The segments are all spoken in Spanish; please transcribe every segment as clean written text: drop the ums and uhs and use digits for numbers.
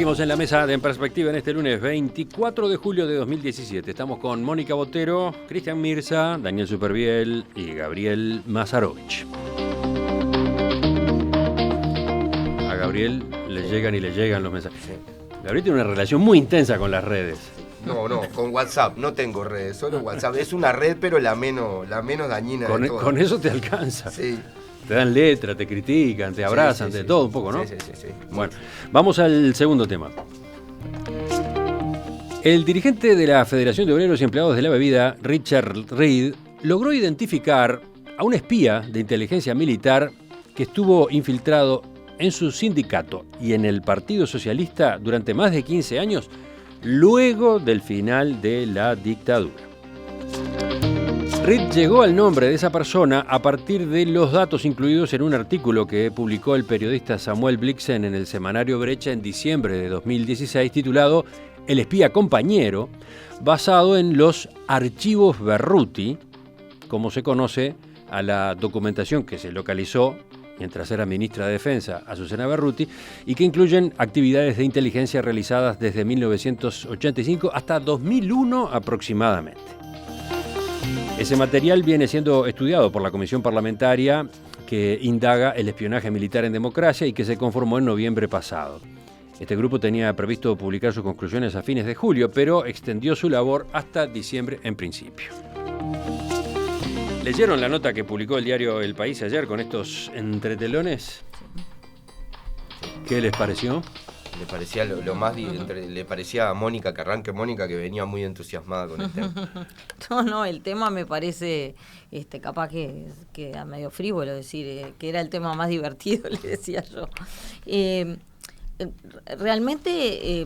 Seguimos en la mesa de En Perspectiva en este lunes 24 de julio de 2017. Estamos con Mónica Botero, Cristian Mirza, Daniel Superviel y Gabriel Mazarovich. A Gabriel le llegan los mensajes. Sí. Gabriel tiene una relación muy intensa con las redes. No, con WhatsApp. No tengo redes, solo WhatsApp. Es una red, pero la menos dañina de todas. Con eso te alcanza. Sí. Te dan letra, te critican, te abrazan, sí, todo un poco, ¿no? Sí. Bueno, vamos al segundo tema. El dirigente de la Federación de Obreros y Empleados de la Bebida, Richard Reed, logró identificar a un espía de inteligencia militar que estuvo infiltrado en su sindicato y en el Partido Socialista durante más de 15 años, luego del final de la dictadura. Reed llegó al nombre de esa persona a partir de los datos incluidos en un artículo que publicó el periodista Samuel Blixen en el semanario Brecha en diciembre de 2016, titulado El espía compañero, basado en los archivos Berruti, como se conoce a la documentación que se localizó mientras era ministra de Defensa Azucena Berruti, y que incluyen actividades de inteligencia realizadas desde 1985 hasta 2001 aproximadamente. Ese material viene siendo estudiado por la Comisión Parlamentaria que indaga el espionaje militar en democracia y que se conformó en noviembre pasado. Este grupo tenía previsto publicar sus conclusiones a fines de julio, pero extendió su labor hasta diciembre en principio. ¿Leyeron la nota que publicó el diario El País ayer con estos entretelones? ¿Qué les pareció? Le parecía lo más le parecía a Mónica que venía muy entusiasmada con el tema. No, el tema me parece capaz que a medio frívolo decir que era el tema más divertido, le decía yo. Realmente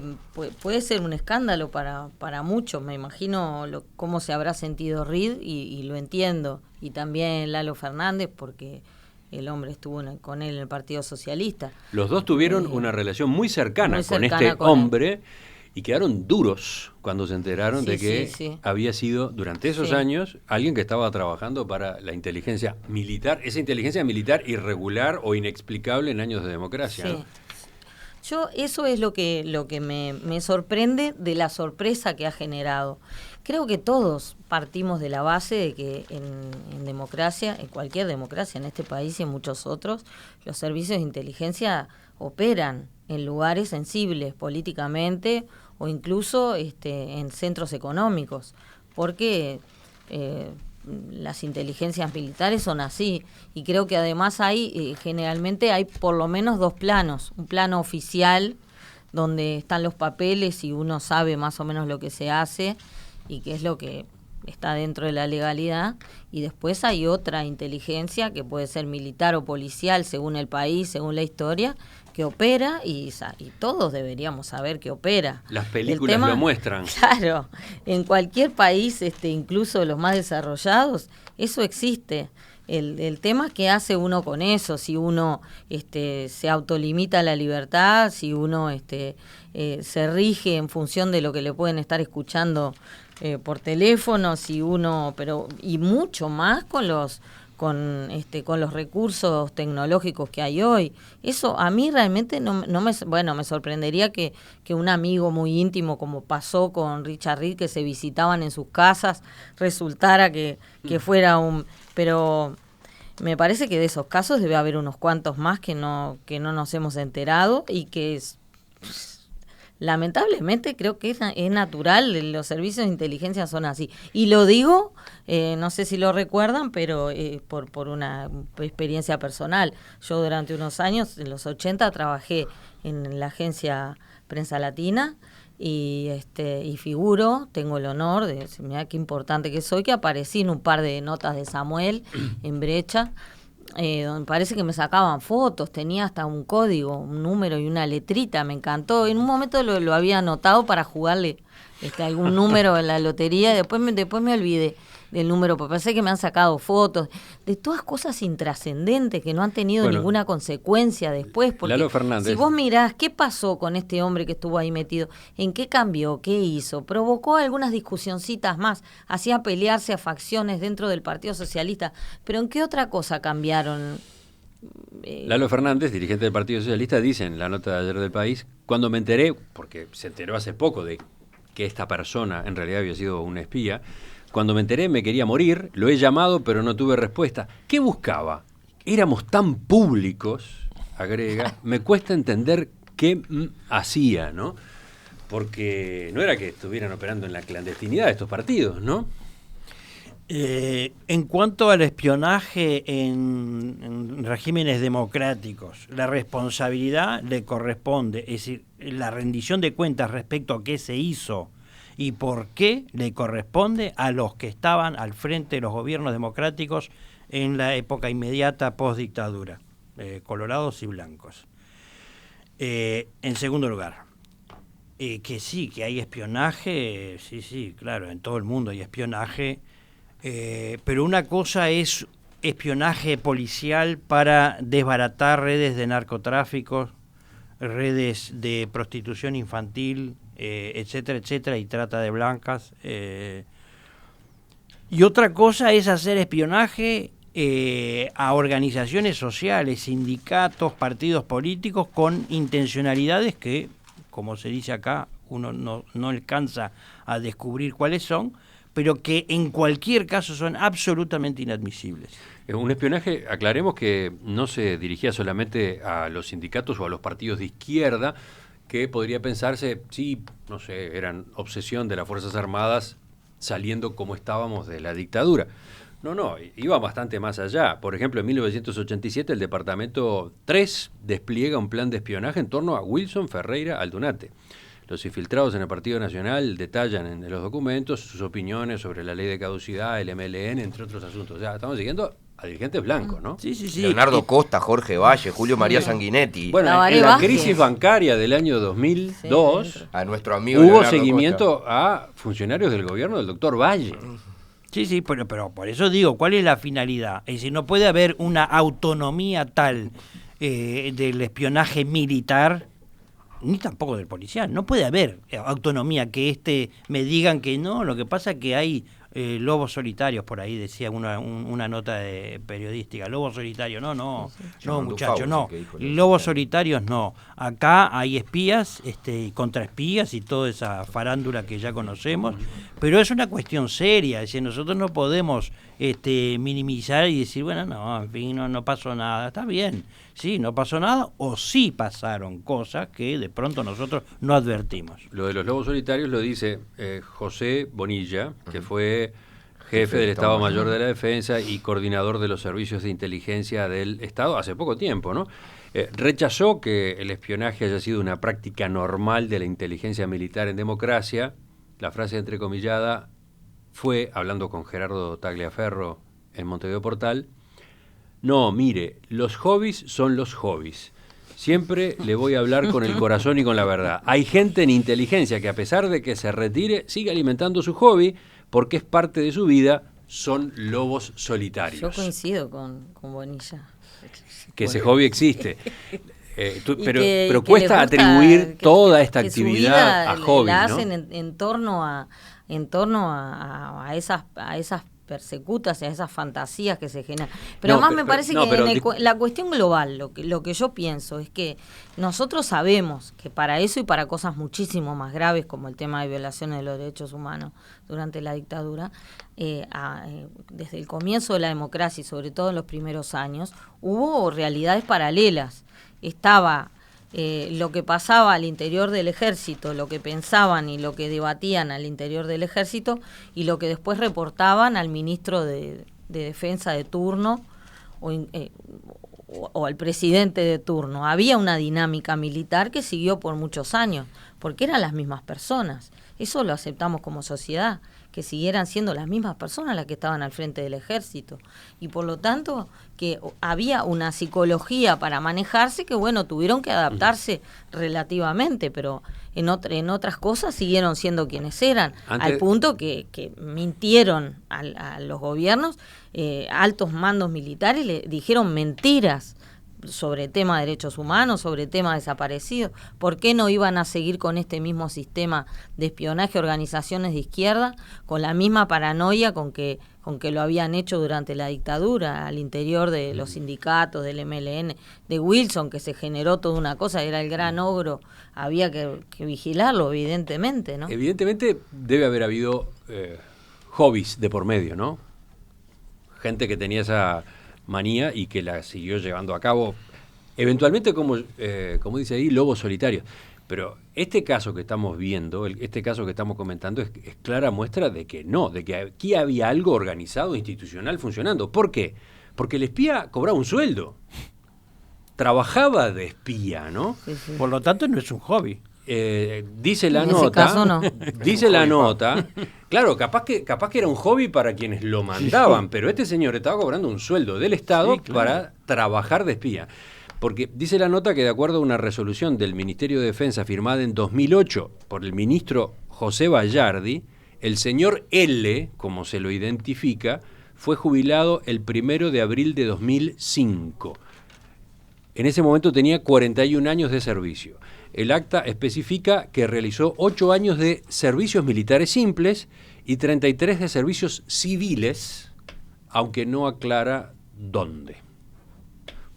puede ser un escándalo para muchos, me imagino cómo se habrá sentido Reed y lo entiendo, y también Lalo Fernández, porque el hombre estuvo con él en el Partido Socialista. Los dos tuvieron una relación muy cercana con este hombre y quedaron duros cuando se enteraron de que había sido durante esos años alguien que estaba trabajando para la inteligencia militar, esa inteligencia militar irregular o inexplicable en años de democracia, ¿no? Eso es lo que me sorprende de la sorpresa que ha generado. Creo que todos partimos de la base de que en democracia, en cualquier democracia, en este país y en muchos otros, los servicios de inteligencia operan en lugares sensibles políticamente o incluso en centros económicos, porque las inteligencias militares son así, y creo que además generalmente hay por lo menos dos planos: un plano oficial donde están los papeles y uno sabe más o menos lo que se hace y qué es lo que está dentro de la legalidad, y después hay otra inteligencia que puede ser militar o policial según el país, según la historia, que opera y todos deberíamos saber que opera. Las películas lo muestran. Claro, en cualquier país, incluso los más desarrollados, eso existe. El tema es qué hace uno con eso, si uno se autolimita la libertad, si uno se rige en función de lo que le pueden estar escuchando por teléfono, si uno, y mucho más con los recursos tecnológicos que hay hoy. Eso a mí realmente me sorprendería que un amigo muy íntimo, como pasó con Richard Reed, que se visitaban en sus casas, resultara que fuera pero me parece que de esos casos debe haber unos cuantos más que no nos hemos enterado, y que lamentablemente creo que es natural, los servicios de inteligencia son así. Y lo digo, no sé si lo recuerdan, pero por una experiencia personal. Yo durante unos años, en los 80, trabajé en la agencia Prensa Latina y figuro, tengo el honor de, mirá qué importante que soy, que aparecí en un par de notas de Samuel en Brecha, donde parece que me sacaban fotos, tenía hasta un código, un número y una letrita, me encantó. En un momento lo había anotado para jugarle algún número en la lotería, después me olvidé del número, porque parece que me han sacado fotos de todas cosas intrascendentes que no han tenido ninguna consecuencia después. Porque Lalo Fernández, si vos mirás qué pasó con este hombre que estuvo ahí metido, en qué cambió, qué hizo, provocó algunas discusioncitas más, hacía pelearse a facciones dentro del Partido Socialista, pero en qué otra cosa cambiaron Lalo Fernández, dirigente del Partido Socialista, dice en la nota de ayer del País: cuando me enteré, porque se enteró hace poco de que esta persona en realidad había sido una espía, cuando me enteré me quería morir, lo he llamado pero no tuve respuesta. ¿Qué buscaba? Éramos tan públicos, agrega, me cuesta entender qué hacía, ¿no? Porque no era que estuvieran operando en la clandestinidad estos partidos, ¿no? En cuanto al espionaje en regímenes democráticos, la responsabilidad le corresponde, es decir, la rendición de cuentas respecto a qué se hizo y por qué le corresponde a los que estaban al frente de los gobiernos democráticos en la época inmediata post-dictadura, colorados y blancos. En segundo lugar, que sí, que hay espionaje, sí, claro, en todo el mundo hay espionaje. Pero una cosa es espionaje policial para desbaratar redes de narcotráfico, redes de prostitución infantil, etcétera, y trata de blancas. Y otra cosa es hacer espionaje a organizaciones sociales, sindicatos, partidos políticos con intencionalidades que, como se dice acá, uno no alcanza a descubrir cuáles son, pero que en cualquier caso son absolutamente inadmisibles. Un espionaje, aclaremos que no se dirigía solamente a los sindicatos o a los partidos de izquierda, que podría pensarse, sí, no sé, eran obsesión de las Fuerzas Armadas saliendo como estábamos de la dictadura. No, iba bastante más allá. Por ejemplo, en 1987 el Departamento 3 despliega un plan de espionaje en torno a Wilson Ferreira Aldunate. Los infiltrados en el Partido Nacional detallan en los documentos sus opiniones sobre la ley de caducidad, el MLN, entre otros asuntos. O sea, estamos siguiendo a dirigentes blancos, ¿no? Sí. Leonardo Costa, Jorge Valle, Julio María Sanguinetti. Bueno, en la crisis bancaria del año 2002, a nuestro amigo hubo Leonardo seguimiento Costa. a funcionarios del gobierno del doctor Valle. Sí, pero por eso digo, ¿cuál es la finalidad? Es decir, no puede haber una autonomía tal del espionaje militar, ni tampoco del policial. No puede haber autonomía que me digan que no. Lo que pasa es que hay lobos solitarios, por ahí decía una nota periodística. Lobos solitarios, no, muchachos, no. Lobos solitarios, no. Acá hay espías, contraespías y toda esa farándula que ya conocemos, pero es una cuestión seria. Es decir, nosotros no podemos minimizar y decir, bueno, no, en fin, no pasó nada. Está bien, sí, no pasó nada, o sí pasaron cosas que de pronto nosotros no advertimos. Lo de los lobos solitarios lo dice José Bonilla, que fue jefe del Estado Mayor de la Defensa y coordinador de los servicios de inteligencia del Estado hace poco tiempo, ¿no? Rechazó que el espionaje haya sido una práctica normal de la inteligencia militar en democracia. La frase entrecomillada fue, hablando con Gerardo Tagliaferro en Montevideo Portal: no, mire, los hobbies son los hobbies. Siempre le voy a hablar con el corazón y con la verdad. Hay gente en inteligencia que, a pesar de que se retire, sigue alimentando su hobby porque es parte de su vida. Son lobos solitarios. Yo coincido con Bonilla. Que ese hobby existe. Pero cuesta atribuir toda esta actividad a hobby, la ¿no? hacen en torno a esas persecutas y a esas fantasías que se generan. Pero además me parece que la cuestión global, lo que yo pienso es que nosotros sabemos que para eso y para cosas muchísimo más graves como el tema de violaciones de los derechos humanos durante la dictadura, desde el comienzo de la democracia y sobre todo en los primeros años, hubo realidades paralelas. Estaba lo que pasaba al interior del ejército, lo que pensaban y lo que debatían al interior del ejército y lo que después reportaban al ministro de defensa de turno o al presidente de turno. Había una dinámica militar que siguió por muchos años, porque eran las mismas personas. Eso lo aceptamos como sociedad, que siguieran siendo las mismas personas las que estaban al frente del ejército. Y por lo tanto, que había una psicología para manejarse que, bueno, tuvieron que adaptarse relativamente, pero en otras cosas siguieron siendo quienes eran, al punto que mintieron a los gobiernos, altos mandos militares le dijeron mentiras sobre tema de derechos humanos, sobre tema desaparecidos. ¿Por qué no iban a seguir con este mismo sistema de espionaje a organizaciones de izquierda, con la misma paranoia con que lo habían hecho durante la dictadura, al interior de los sindicatos, del MLN, de Wilson, que se generó toda una cosa, era el gran ogro, había que vigilarlo, evidentemente, ¿no? Evidentemente debe haber habido hobbies de por medio, ¿no? Gente que tenía esa manía y que la siguió llevando a cabo, eventualmente como dice ahí, lobos solitarios. Pero este caso que estamos viendo, este caso que estamos comentando, es clara muestra de que no, de que aquí había algo organizado, institucional, funcionando. ¿Por qué? Porque el espía cobraba un sueldo. Trabajaba de espía, ¿no? Sí, sí. Por lo tanto, no es un hobby. Dice la En nota. ese caso, no. Dice la nota. Claro, capaz que era un hobby para quienes lo mandaban, pero este señor estaba cobrando un sueldo del Estado, Sí, claro, para trabajar de espía. Porque dice la nota que de acuerdo a una resolución del Ministerio de Defensa firmada en 2008 por el ministro José Bayardi, el señor L, como se lo identifica, fue jubilado el 1 de abril de 2005. En ese momento tenía 41 años de servicio. El acta especifica que realizó 8 años de servicios militares simples y 33 de servicios civiles, aunque no aclara dónde.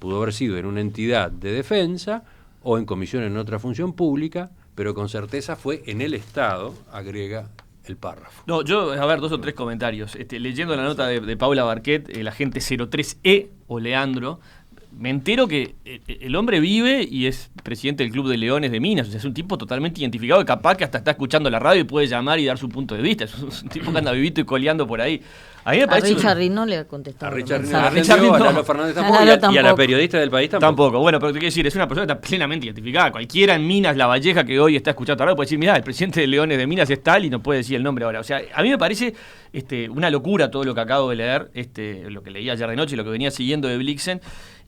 Pudo haber sido en una entidad de defensa o en comisión en otra función pública, pero con certeza fue en el Estado, agrega el párrafo. No, yo, a ver, 2 o 3 comentarios. Leyendo la nota de Paula Barquet, el agente 03E o Leandro, me entero que el hombre vive y es presidente del Club de Leones de Minas. O sea, es un tipo totalmente identificado y capaz que hasta está escuchando la radio y puede llamar y dar su punto de vista. Es un tipo que anda vivito y coleando por ahí. A mí me parece... A Richard Reed no le ha contestado. A Richard mensaje. Reed no, a no. Lalo Fernández tampoco, A Lalo y a la tampoco. periodista del país tampoco. Tampoco. Bueno, pero te quiero decir, es una persona que está plenamente identificada. Cualquiera en Minas, La Valleja, que hoy está escuchando la radio, puede decir, mirá, el presidente de Leones de Minas es tal y no puede decir el nombre ahora. O sea, a mí me parece una locura todo lo que acabo de leer, lo que leí ayer de noche y lo que venía siguiendo de Blixen.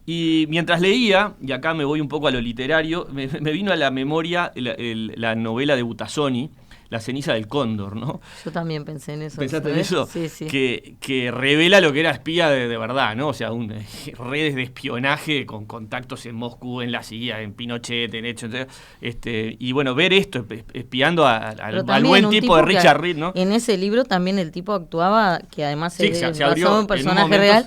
Y mientras leía, y acá me voy un poco a lo literario, me vino a la memoria la novela de Butazzoni, La ceniza del cóndor, ¿no? Yo también pensé en eso. ¿Pensaste en eso? Sí, sí. Que revela lo que era espía de verdad, ¿no? O sea, redes de espionaje con contactos en Moscú, en la CIA, en Pinochet, en Hecho. Y bueno, ver esto, espiando al buen tipo de Richard Reed, ¿no? En ese libro también el tipo actuaba, que además Sí, es se abrió basado en en un un personaje momento. real,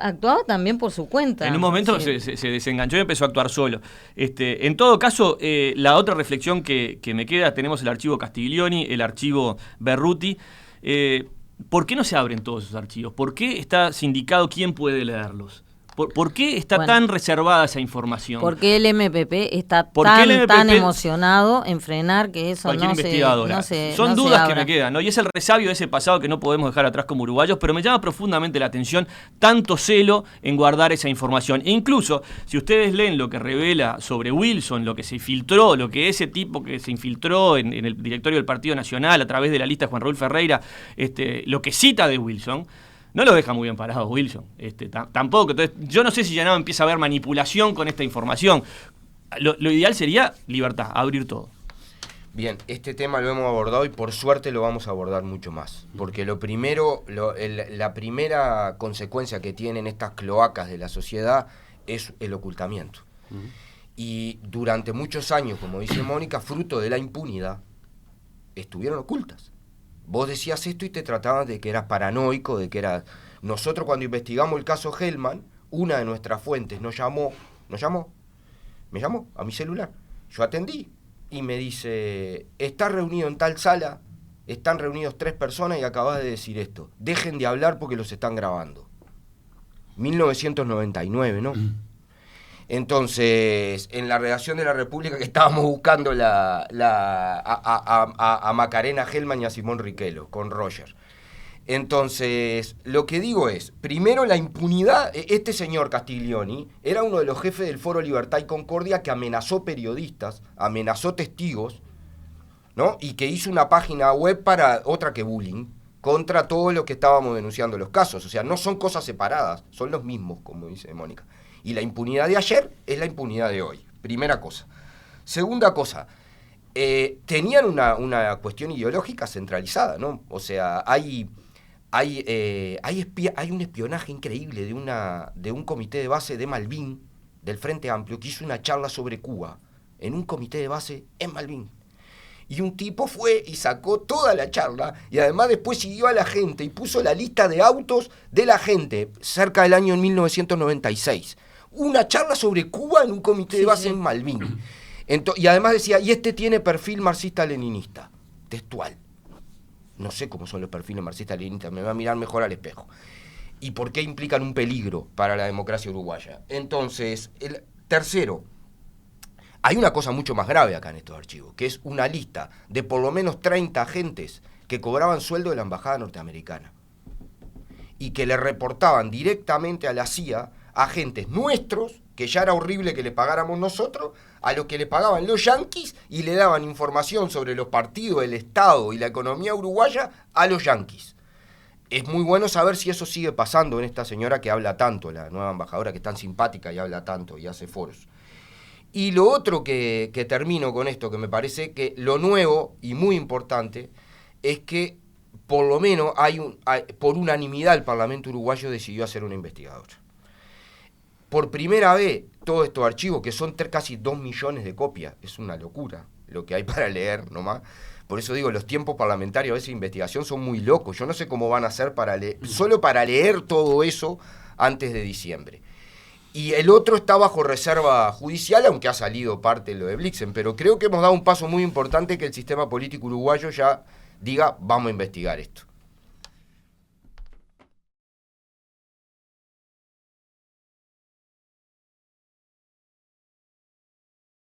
actuaba también por su cuenta. En un momento Sí. se desenganchó y empezó a actuar solo. En todo caso, la otra reflexión que me queda, tenemos el archivo Castiglioni, el archivo Berruti. ¿Por qué no se abren todos esos archivos? ¿Por qué está sindicado quién puede leerlos? ¿Por qué está tan reservada esa información? ¿Por qué el MPP está ¿Por qué el MPP tan emocionado en frenar que eso cualquier no investigadora? se Son no se dudas que abra? me quedan, ¿no? Y es el resabio de ese pasado que no podemos dejar atrás como uruguayos, pero me llama profundamente la atención tanto celo en guardar esa información. E incluso, si ustedes leen lo que revela sobre Wilson, lo que se filtró, lo que ese tipo que se infiltró en el directorio del Partido Nacional a través de la lista de Juan Raúl Ferreira, lo que cita de Wilson, no lo deja muy bien parado Wilson. Tampoco. Entonces, yo no sé si ya no empieza a haber manipulación con esta información. Lo ideal sería libertad, abrir todo. Bien, este tema lo hemos abordado y por suerte lo vamos a abordar mucho más. Porque la primera consecuencia que tienen estas cloacas de la sociedad es el ocultamiento. Y durante muchos años, como dice Mónica, fruto de la impunidad, estuvieron ocultas. Vos decías esto y te trataban de que eras paranoico, de que eras... Nosotros cuando investigamos el caso Hellman, una de nuestras fuentes me llamó a mi celular. Yo atendí y me dice, está reunido en tal sala, están reunidos 3 personas y acabas de decir esto. Dejen de hablar porque los están grabando. 1999, ¿no? Entonces, en la redacción de La República que estábamos buscando a Macarena Hellman y a Simón Riquelo, con Roger. Entonces, lo que digo es, primero la impunidad, este señor Castiglioni era uno de los jefes del Foro Libertad y Concordia que amenazó periodistas, amenazó testigos, ¿no? Y que hizo una página web para otra que bullying, contra todo lo que estábamos denunciando los casos. O sea, no son cosas separadas, son los mismos, como dice Mónica. Y la impunidad de ayer es la impunidad de hoy. Primera cosa. Segunda cosa, tenían una cuestión ideológica centralizada, ¿no? O sea, hay un espionaje increíble de un comité de base de Malvin, del Frente Amplio que hizo una charla sobre Cuba en un comité de base en Malvin. Y un tipo fue y sacó toda la charla y además después siguió a la gente y puso la lista de autos de la gente cerca del año 1996. Una charla sobre Cuba en un comité de base en Malvin. Y además decía, y este tiene perfil marxista-leninista, textual. No sé cómo son los perfiles marxistas-leninistas, me va a mirar mejor al espejo. ¿Y por qué implican un peligro para la democracia uruguaya? Entonces, tercero, hay una cosa mucho más grave acá en estos archivos, que es una lista de por lo menos 30 agentes que cobraban sueldo de la embajada norteamericana y que le reportaban directamente a la CIA agentes nuestros, que ya era horrible que le pagáramos nosotros, a los que le pagaban los yanquis y le daban información sobre los partidos, el Estado y la economía uruguaya a los yanquis. Es muy bueno saber si eso sigue pasando en esta señora que habla tanto, la nueva embajadora que es tan simpática y habla tanto y hace foros. Y lo otro que termino con esto, que me parece que lo nuevo y muy importante, es que por lo menos por unanimidad el Parlamento uruguayo decidió hacer una investigadora. Por primera vez, todos estos archivos, que son casi 2 millones de copias, es una locura lo que hay para leer nomás. Por eso digo, los tiempos parlamentarios a veces de investigación son muy locos. Yo no sé cómo van a hacer solo para leer todo eso antes de diciembre. Y el otro está bajo reserva judicial, aunque ha salido parte de lo de Blixen, pero creo que hemos dado un paso muy importante que el sistema político uruguayo ya diga, vamos a investigar esto.